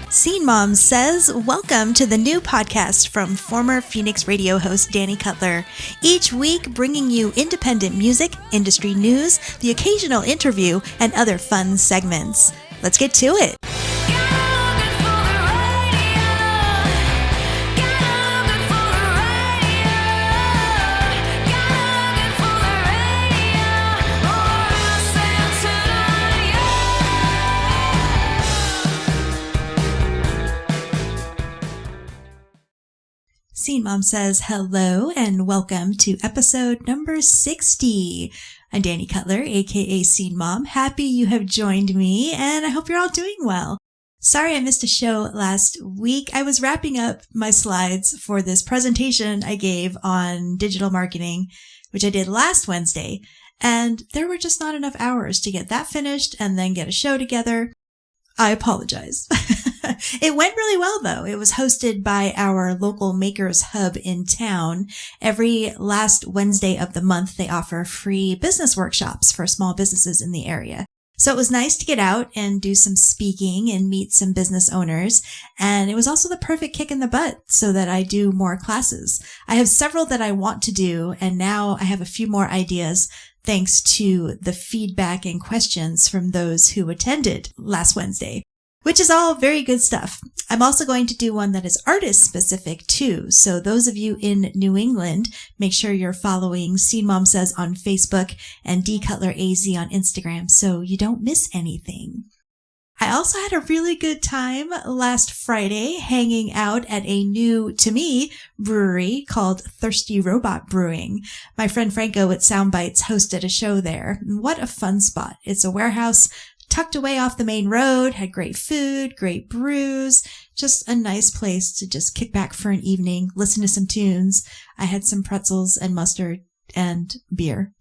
Scene Mom Says, welcome to the new podcast from former Phoenix radio host Danny Cutler. Each week bringing you independent music, industry news, the occasional interview, and other fun segments. Let's get to it. Scene Mom Says hello and welcome to episode number 60. I'm Danny Cutler, aka Scene Mom. Happy you have joined me and I hope you're all doing well. Sorry I missed a show last week. I was wrapping up my slides for this presentation I gave on digital marketing, which I did last Wednesday, and there were just not enough hours to get that finished and then get a show together. I apologize. It went really well, though. It was hosted by our local Makers Hub in town. Every last Wednesday of the month, they offer free business workshops for small businesses in the area. So it was nice to get out and do some speaking and meet some business owners. And it was also the perfect kick in the butt so that I do more classes. I have several that I want to do, and now I have a few more ideas thanks to the feedback and questions from those who attended last Wednesday, which is all very good stuff. I'm also going to do one that is artist specific too. So those of you in New England, make sure you're following Scene Mom Says on Facebook and DCutlerAZ on Instagram so you don't miss anything. I also had a really good time last Friday hanging out at a new, to me, brewery called Thirsty Robot Brewing. My friend Franco at Soundbites hosted a show there. What a fun spot. It's a warehouse tucked away off the main road, had great food, great brews, just a nice place to just kick back for an evening, listen to some tunes. I had some pretzels and mustard and beer.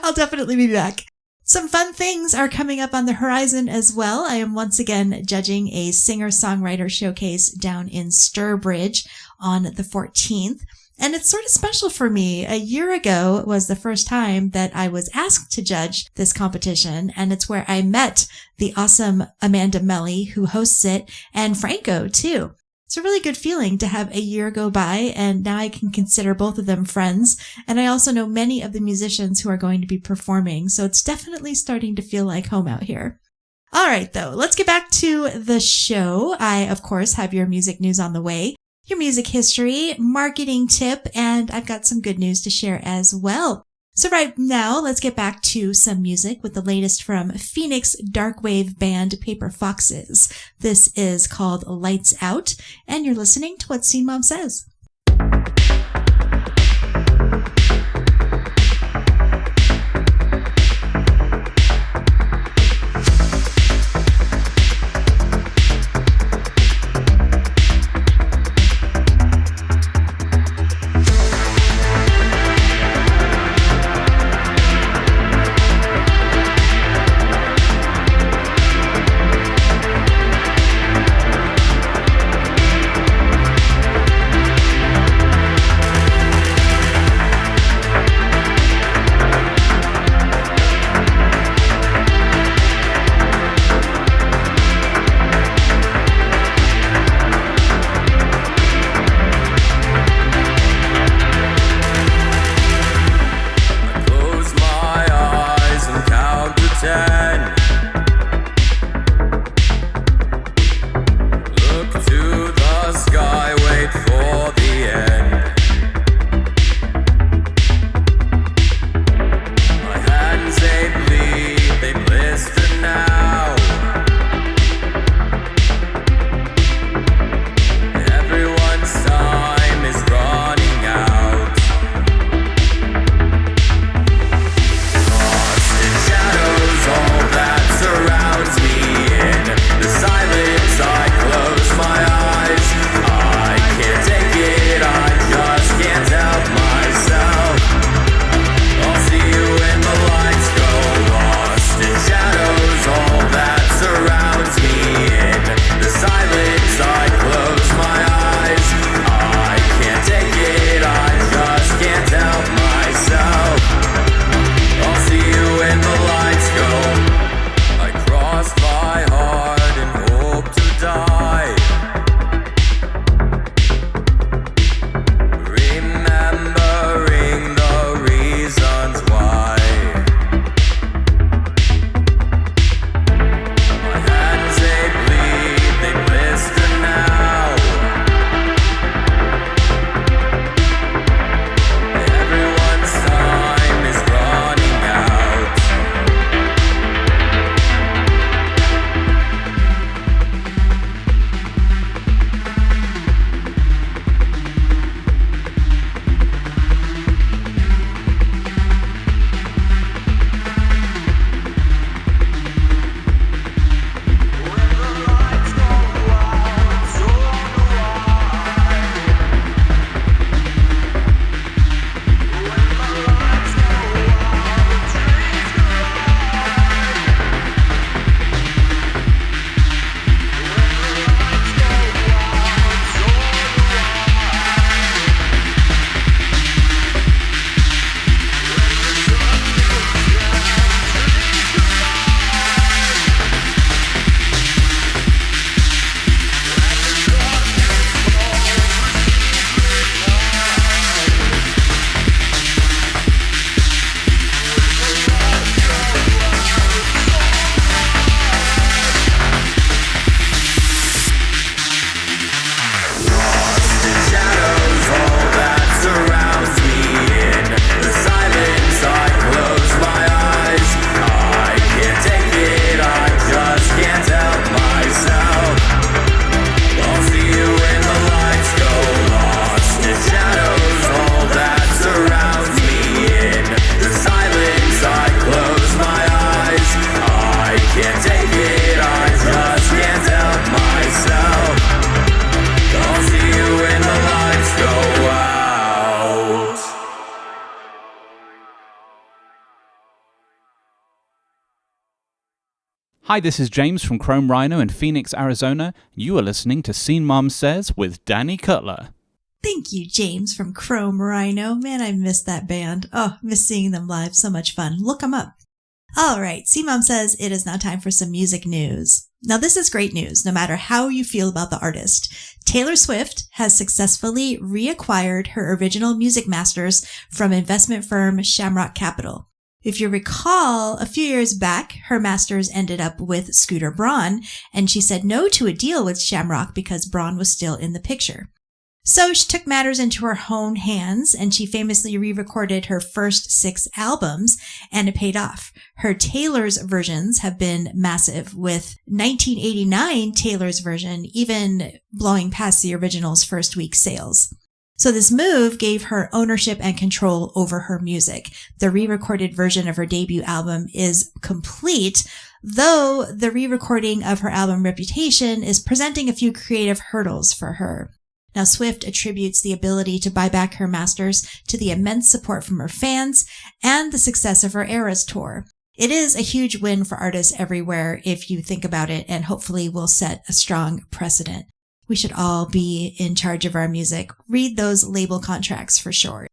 I'll definitely be back. Some fun things are coming up on the horizon as well. I am once again judging a singer-songwriter showcase down in Sturbridge on the 14th. And it's sort of special for me. A year ago was the first time that I was asked to judge this competition, and it's where I met the awesome Amanda Melly, who hosts it, and Franco, too. It's a really good feeling to have a year go by, and now I can consider both of them friends, and I also know many of the musicians who are going to be performing, so it's definitely starting to feel like home out here. All right, though, let's get back to the show. I, of course, have your music news on the way, your music history, marketing tip, and I've got some good news to share as well. So right now, let's get back to some music with the latest from Phoenix darkwave band Paper Foxes. This is called Lights Out, and you're listening to what Scene Mom Says. Hi, this is James from Chrome Rhino in Phoenix, Arizona. You are listening to Scene Mom Says with Danny Cutler. Thank you, James from Chrome Rhino. Man, I missed that band. Oh, miss seeing them live. So much fun. Look them up. All right, Scene Mom Says it is now time for some music news. Now, this is great news, no matter how you feel about the artist. Taylor Swift has successfully reacquired her original music masters from investment firm Shamrock Capital. If you recall, a few years back, her masters ended up with Scooter Braun, and she said no to a deal with Shamrock because Braun was still in the picture. So she took matters into her own hands, and she famously re-recorded her first 6 albums, and it paid off. Her Taylor's versions have been massive, with 1989 Taylor's version even blowing past the original's first week sales. So this move gave her ownership and control over her music. The re-recorded version of her debut album is complete, though the re-recording of her album Reputation is presenting a few creative hurdles for her. Now, Swift attributes the ability to buy back her masters to the immense support from her fans and the success of her Eras tour. It is a huge win for artists everywhere if you think about it, and hopefully will set a strong precedent. We should all be in charge of our music. Read those label contracts for sure.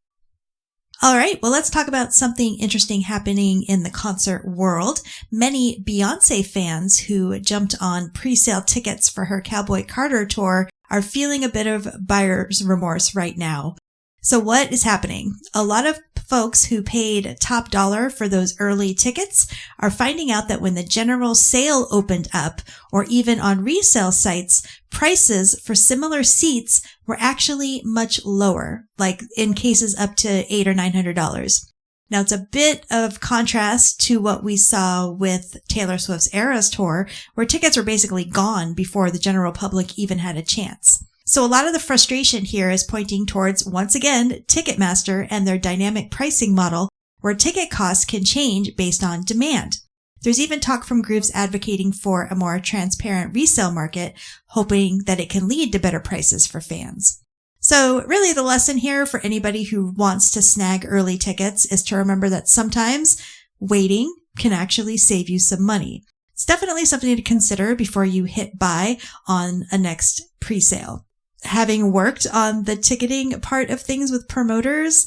All right, well, let's talk about something interesting happening in the concert world. Many Beyoncé fans who jumped on pre-sale tickets for her Cowboy Carter tour are feeling a bit of buyer's remorse right now. So what is happening? A lot of folks who paid top dollar for those early tickets are finding out that when the general sale opened up, or even on resale sites, prices for similar seats were actually much lower, like in cases up to $800 or $900. Now, it's a bit of contrast to what we saw with Taylor Swift's Eras tour, where tickets were basically gone before the general public even had a chance. So a lot of the frustration here is pointing towards, once again, Ticketmaster and their dynamic pricing model, where ticket costs can change based on demand. There's even talk from groups advocating for a more transparent resale market, hoping that it can lead to better prices for fans. So really the lesson here for anybody who wants to snag early tickets is to remember that sometimes waiting can actually save you some money. It's definitely something to consider before you hit buy on a next pre-sale. Having worked on the ticketing part of things with promoters,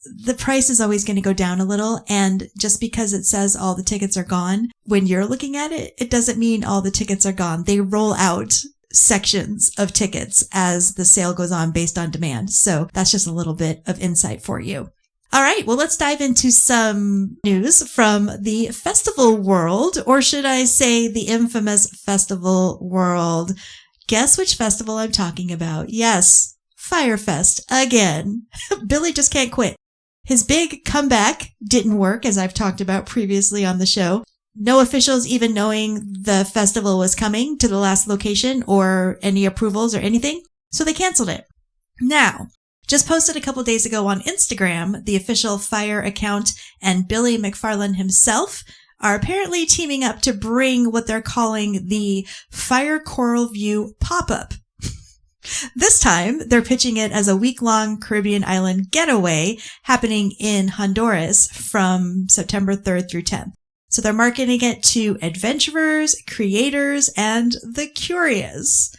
the price is always going to go down a little. And just because it says all the tickets are gone, when you're looking at it, it doesn't mean all the tickets are gone. They roll out sections of tickets as the sale goes on based on demand. So that's just a little bit of insight for you. All right, well, let's dive into some news from the festival world, or should I say the infamous festival world. Guess which festival I'm talking about? Yes, Firefest again. Billy just can't quit. His big comeback didn't work, as I've talked about previously on the show. No officials even knowing the festival was coming to the last location or any approvals or anything, so they canceled it. Now, just posted a couple days ago on Instagram, the official Fire account and Billy McFarland himself are apparently teaming up to bring what they're calling the Fire Coral View pop-up. This time, they're pitching it as a week-long Caribbean island getaway happening in Honduras from September 3rd through 10th. So they're marketing it to adventurers, creators, and the curious.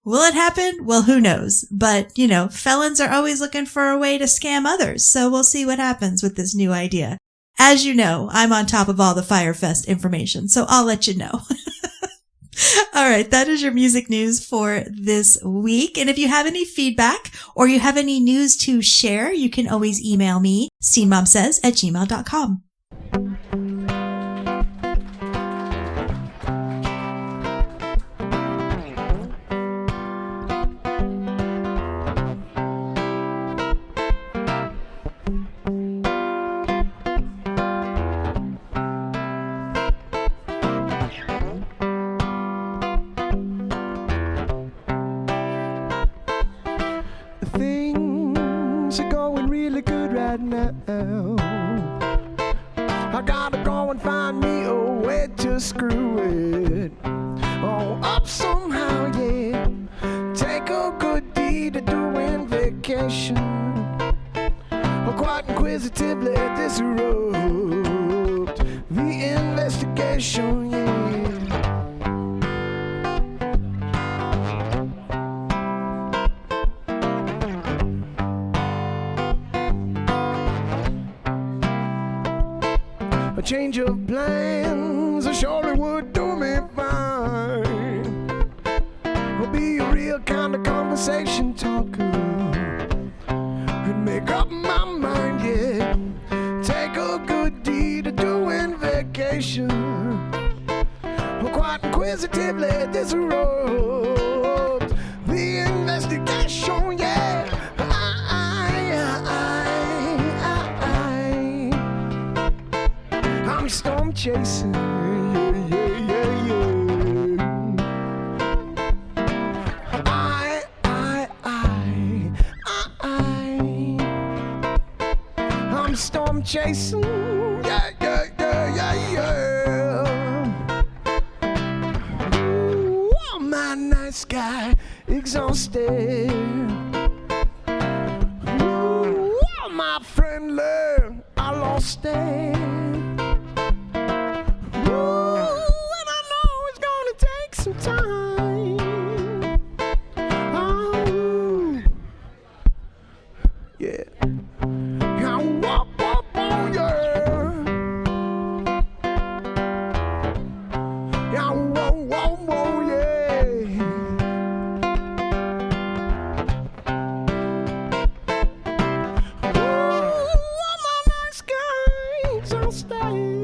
Will it happen? Well, who knows? But, felons are always looking for a way to scam others, so we'll see what happens with this new idea. As you know, I'm on top of all the Firefest information, so I'll let you know. All right, that is your music news for this week. And if you have any feedback or you have any news to share, you can always email me, scenemomsays@gmail.com. Things are going really good right now. I gotta go and find me a way to screw it. Oh, up somehow, yeah. Take a good deed to doing vacation. Quite inquisitively disrupt the investigation, yeah. change of plans surely would do me fine. I'll be a real kind of conversation talker and make up my mind, yeah. Take a good deed of doing vacation. Quite inquisitively disrobed the investigation, yeah. I'm storm chasing, yeah. I'm storm chasing, yeah. Ooh, my nice guy exhausted. Ooh, my friendly, I lost it. Some time. Oh, yeah. Yeah, whoa, yeah. Yeah, whoa, yeah. Oh, my nice guys, I'll stay.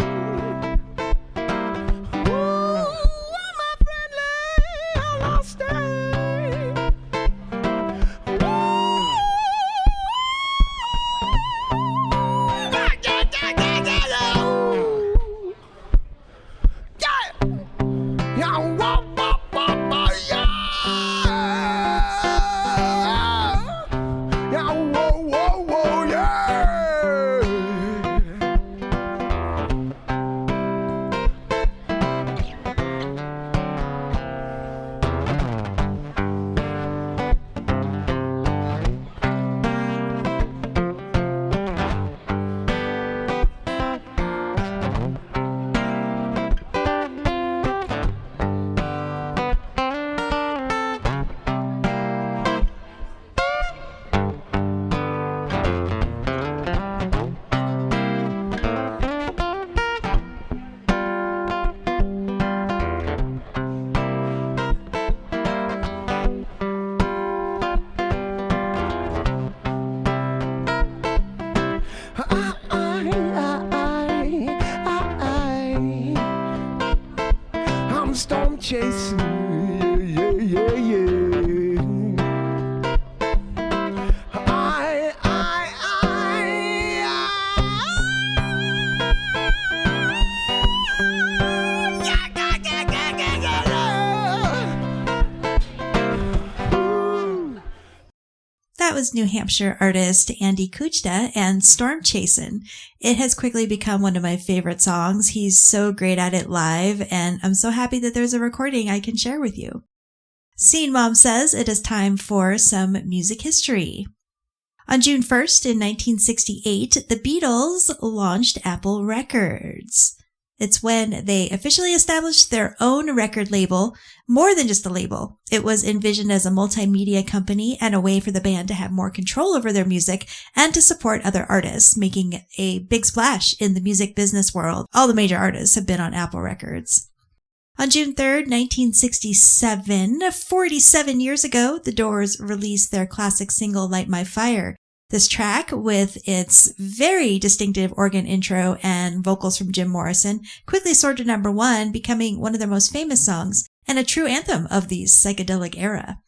Storm chasing, yeah. That was New Hampshire artist Andy Kuchta and Storm Chasin'. It has quickly become one of my favorite songs. He's so great at it live, and I'm so happy that there's a recording I can share with you. Scene Mom says it is time for some music history. On June 1st in 1968, the Beatles launched Apple Records. It's when they officially established their own record label, more than just a label. It was envisioned as a multimedia company and a way for the band to have more control over their music and to support other artists, making a big splash in the music business world. All the major artists have been on Apple Records. On June 3rd, 1967, 47 years ago, The Doors released their classic single, Light My Fire. This track, with its very distinctive organ intro and vocals from Jim Morrison, quickly soared to number 1, becoming one of their most famous songs and a true anthem of the psychedelic era.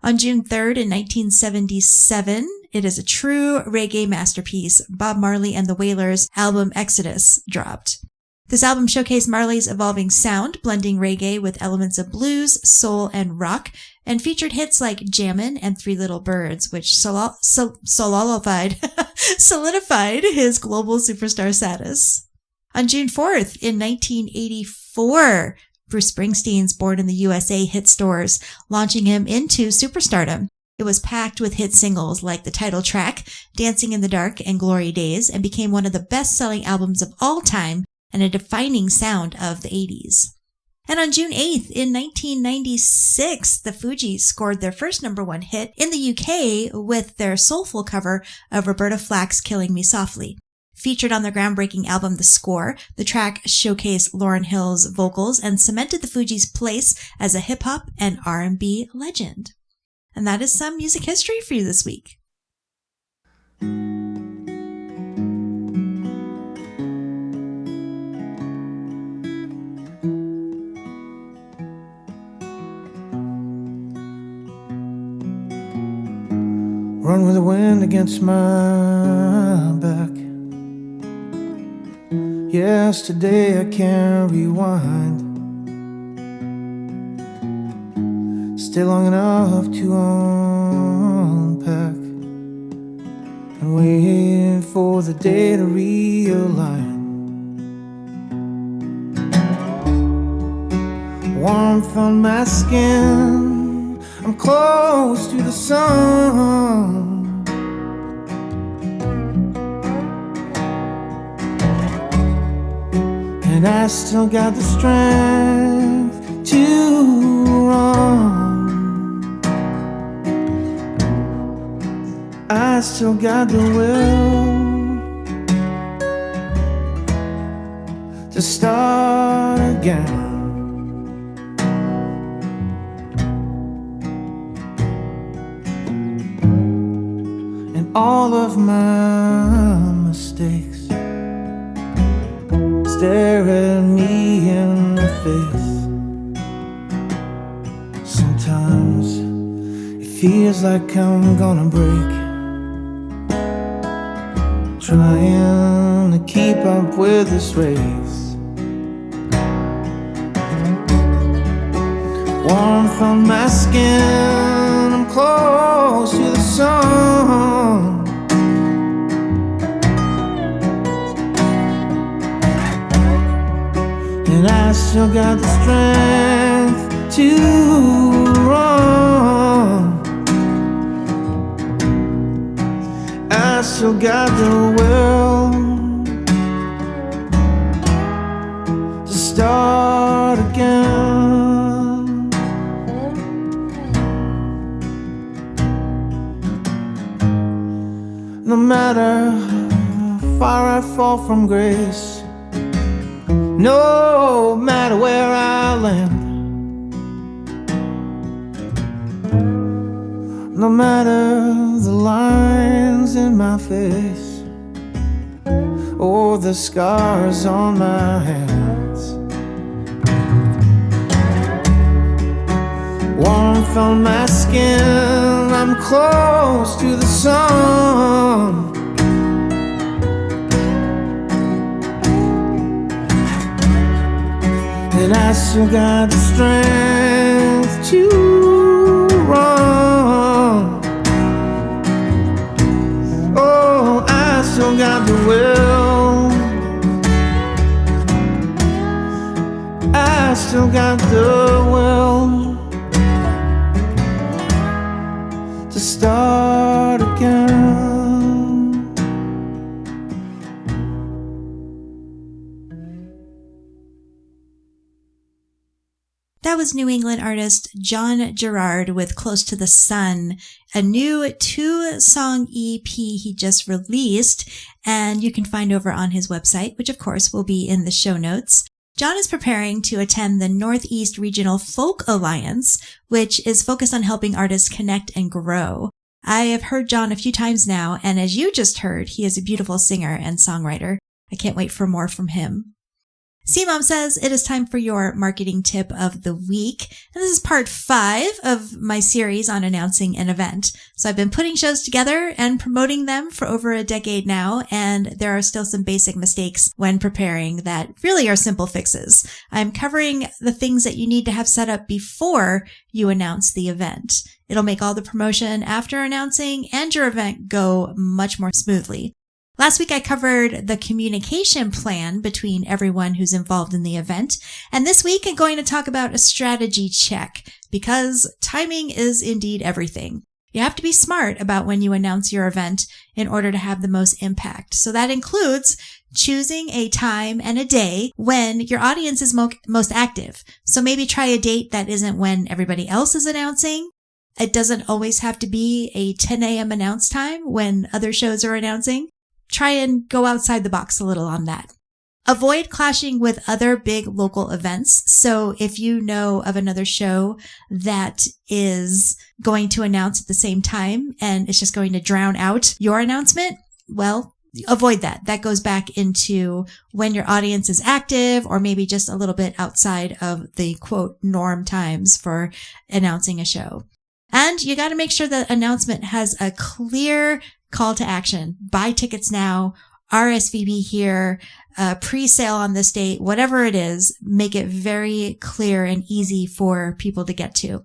On June 3rd in 1977, it is a true reggae masterpiece. Bob Marley and the Wailers' album Exodus dropped. This album showcased Marley's evolving sound, blending reggae with elements of blues, soul, and rock, and featured hits like Jammin' and Three Little Birds, which solidified his global superstar status. On June 4th, in 1984, Bruce Springsteen's Born in the USA hit stores, launching him into superstardom. It was packed with hit singles like the title track, Dancing in the Dark and Glory Days, and became one of the best-selling albums of all time and a defining sound of the 80s. And on June 8th, in 1996, the Fugees scored their first number 1 hit in the UK with their soulful cover of Roberta Flack's Killing Me Softly. Featured on their groundbreaking album, The Score, the track showcased Lauryn Hill's vocals and cemented the Fugees' place as a hip-hop and R&B legend. And that is some music history for you this week. Run with the wind against my back. Yesterday I can't rewind. Stay long enough to unpack and wait for the day to realign. Warmth on my skin, I'm close to the sun. And I still got the strength to run. I still got the will to start again. All of my mistakes stare at me in the face. Sometimes it feels like I'm gonna break, trying to keep up with this race. Warmth on my skin, I'm close to the sun. And I still got the strength to run. I still got the will to start again. No matter how far I fall from grace, no matter where I land, no matter the lines in my face or the scars on my hands, warmth on my skin, I'm close to the sun. And I still got the strength to run. Oh, I still got the will. I still got the will to start again. That was New England artist John Gerard with Close to the Sun, a new 2-song EP he just released, and you can find over on his website, which of course will be in the show notes. John is preparing to attend the Northeast Regional Folk Alliance, which is focused on helping artists connect and grow. I have heard John a few times now, and as you just heard, he is a beautiful singer and songwriter. I can't wait for more from him. C-Mom says it is time for your marketing tip of the week. And this is part 5 of my series on announcing an event. So I've been putting shows together and promoting them for over a decade now, and there are still some basic mistakes when preparing that really are simple fixes. I'm covering the things that you need to have set up before you announce the event. It'll make all the promotion after announcing and your event go much more smoothly. Last week, I covered the communication plan between everyone who's involved in the event. And this week, I'm going to talk about a strategy check because timing is indeed everything. You have to be smart about when you announce your event in order to have the most impact. So that includes choosing a time and a day when your audience is most active. So maybe try a date that isn't when everybody else is announcing. It doesn't always have to be a 10 a.m. announce time when other shows are announcing. try and go outside the box a little on that. Avoid clashing with other big local events. So if you know of another show that is going to announce at the same time and it's just going to drown out your announcement, well, avoid that. That goes back into when your audience is active or maybe just a little bit outside of the quote norm times for announcing a show. And you got to make sure that announcement has a clear call to action. Buy tickets now, RSVP here, pre-sale on this date, whatever it is, make it very clear and easy for people to get to.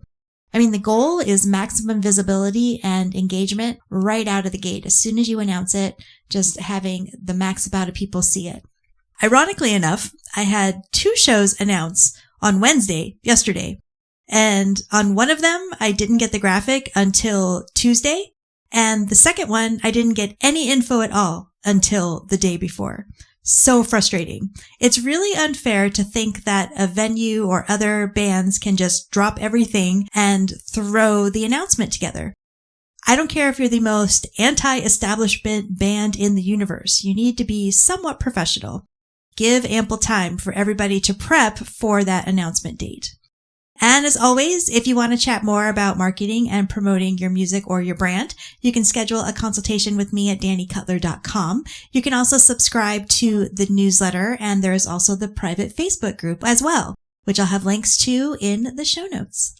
I mean, the goal is maximum visibility and engagement right out of the gate. As soon as you announce it, just having the max amount of people see it. Ironically enough, I had 2 shows announce on Wednesday, yesterday. And on one of them, I didn't get the graphic until Tuesday. And the second one, I didn't get any info at all until the day before. So frustrating. It's really unfair to think that a venue or other bands can just drop everything and throw the announcement together. I don't care if you're the most anti-establishment band in the universe. You need to be somewhat professional. Give ample time for everybody to prep for that announcement date. And as always, if you want to chat more about marketing and promoting your music or your brand, you can schedule a consultation with me at dannycutler.com. You can also subscribe to the newsletter, and there is also the private Facebook group as well, which I'll have links to in the show notes.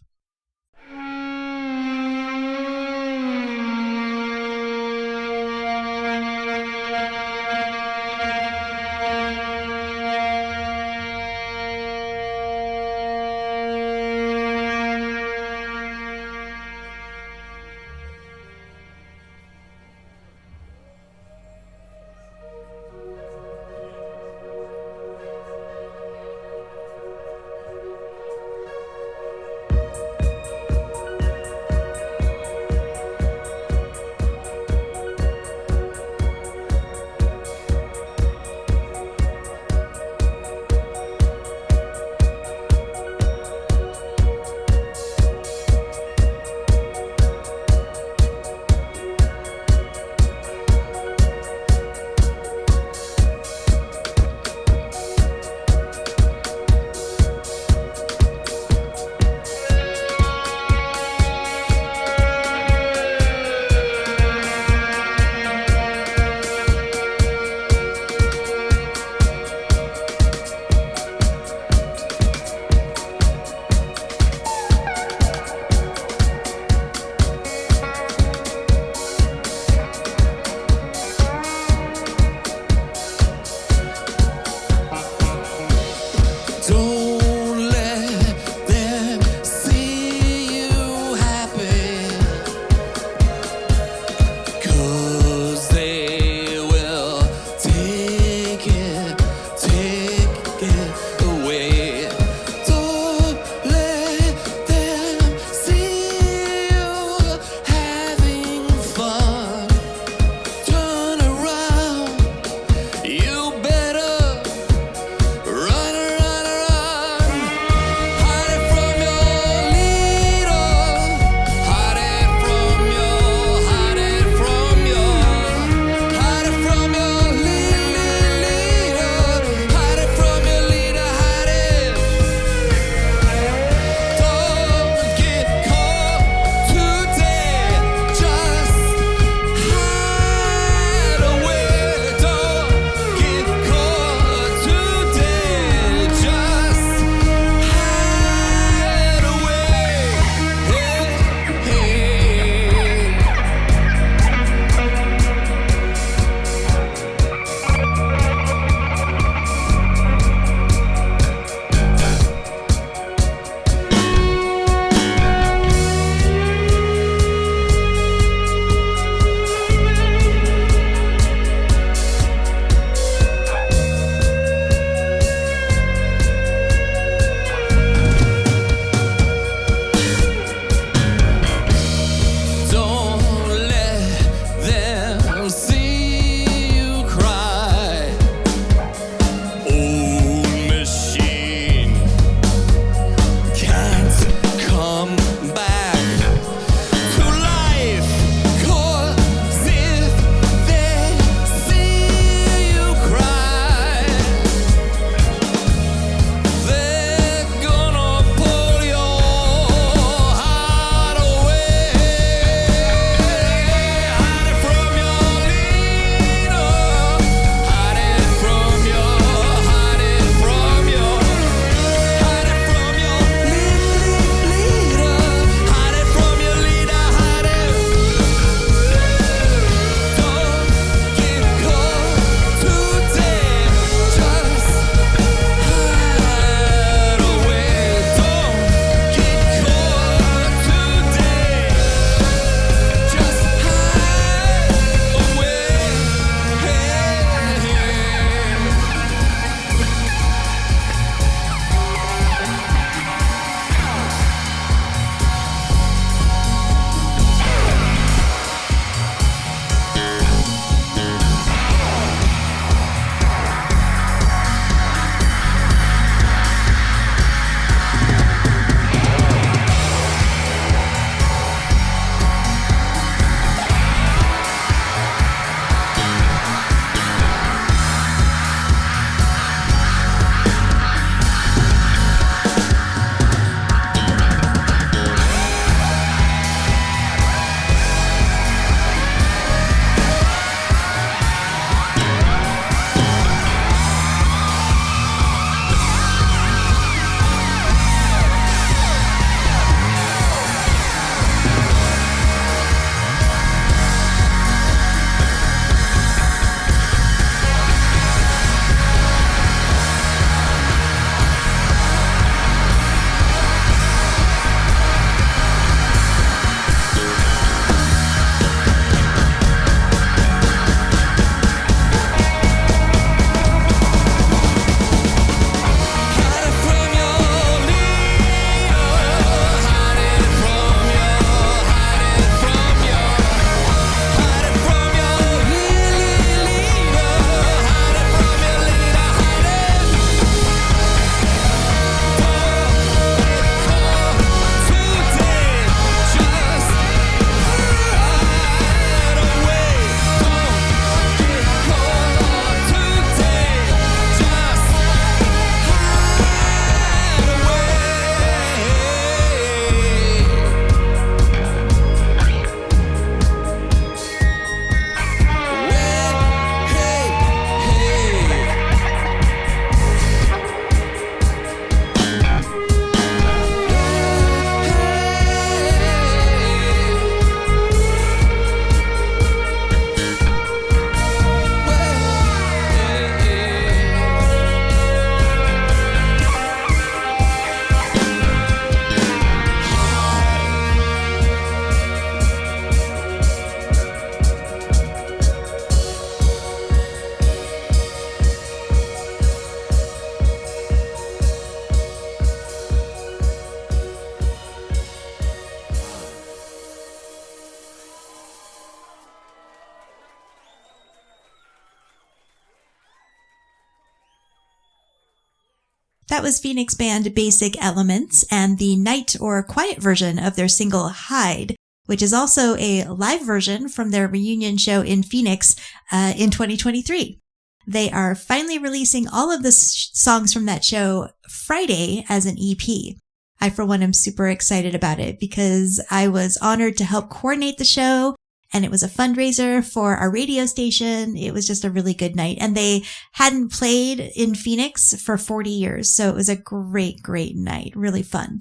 That was Phoenix band Basic Elements and the night or quiet version of their single Hide, which is also a live version from their reunion show in Phoenix in 2023. They are finally releasing all of the songs from that show Friday as an EP. I, for one, am super excited about it because I was honored to help coordinate the show, and it was a fundraiser for our radio station. It was just a really good night, and they hadn't played in Phoenix for 40 years, so it was a great, great night. Really fun.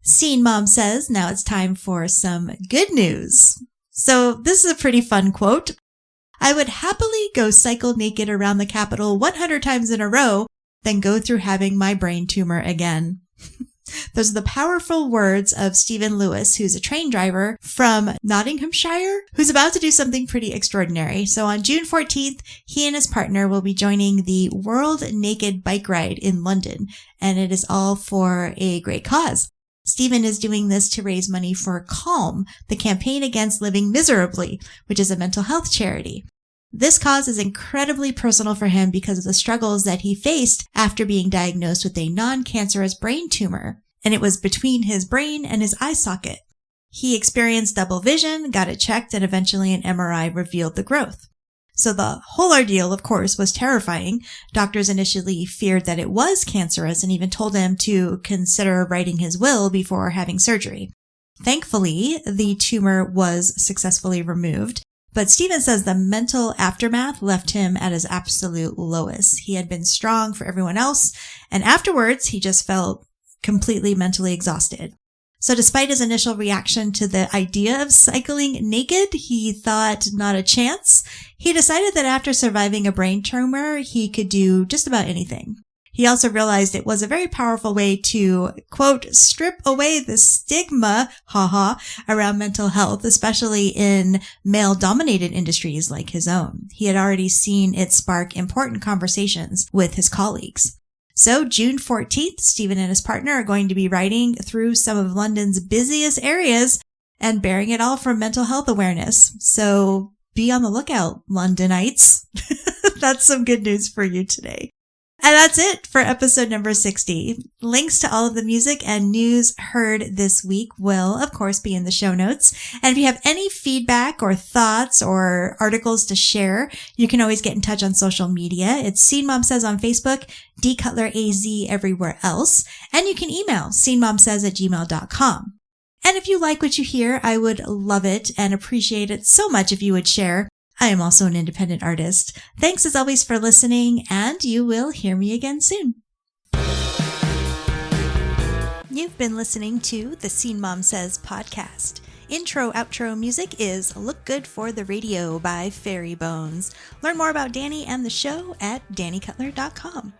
Scene Mom says, now it's time for some good news. So this is a pretty fun quote. I would happily go cycle naked around the Capitol 100 times in a row than go through having my brain tumor again. Those are the powerful words of Stephen Lewis, who's a train driver from Nottinghamshire, who's about to do something pretty extraordinary. So on June 14th, he and his partner will be joining the World Naked Bike Ride in London, and it is all for a great cause. Stephen is doing this to raise money for Calm, the campaign against living miserably, which is a mental health charity. This cause is incredibly personal for him because of the struggles that he faced after being diagnosed with a non-cancerous brain tumor, and it was between his brain and his eye socket. He experienced double vision, got it checked, and eventually an MRI revealed the growth. So the whole ordeal, of course, was terrifying. Doctors initially feared that it was cancerous and even told him to consider writing his will before having surgery. Thankfully, the tumor was successfully removed. But Stephen says the mental aftermath left him at his absolute lowest. He had been strong for everyone else, and afterwards he just felt completely mentally exhausted. So despite his initial reaction to the idea of cycling naked, he thought not a chance. He decided that after surviving a brain tumor, he could do just about anything. He also realized it was a very powerful way to, quote, strip away the stigma, around mental health, especially in male-dominated industries like his own. He had already seen it spark important conversations with his colleagues. So June 14th, Stephen and his partner are going to be riding through some of London's busiest areas and bearing it all for mental health awareness. So be on the lookout, Londonites. That's some good news for you today. And that's it for episode number 60. Links to all of the music and news heard this week will, of course, be in the show notes. And if you have any feedback or thoughts or articles to share, you can always get in touch on social media. It's Scene Mom Says on Facebook, DCutlerAZ everywhere else. And you can email scenemomsays@gmail.com. And if you like what you hear, I would love it and appreciate it so much if you would share. I am also an independent artist. Thanks as always for listening, and you will hear me again soon. You've been listening to the Scene Mom Says podcast. Intro-outro music is Look Good for the Radio by Fairy Bones. Learn more about Danny and the show at DannyCutler.com.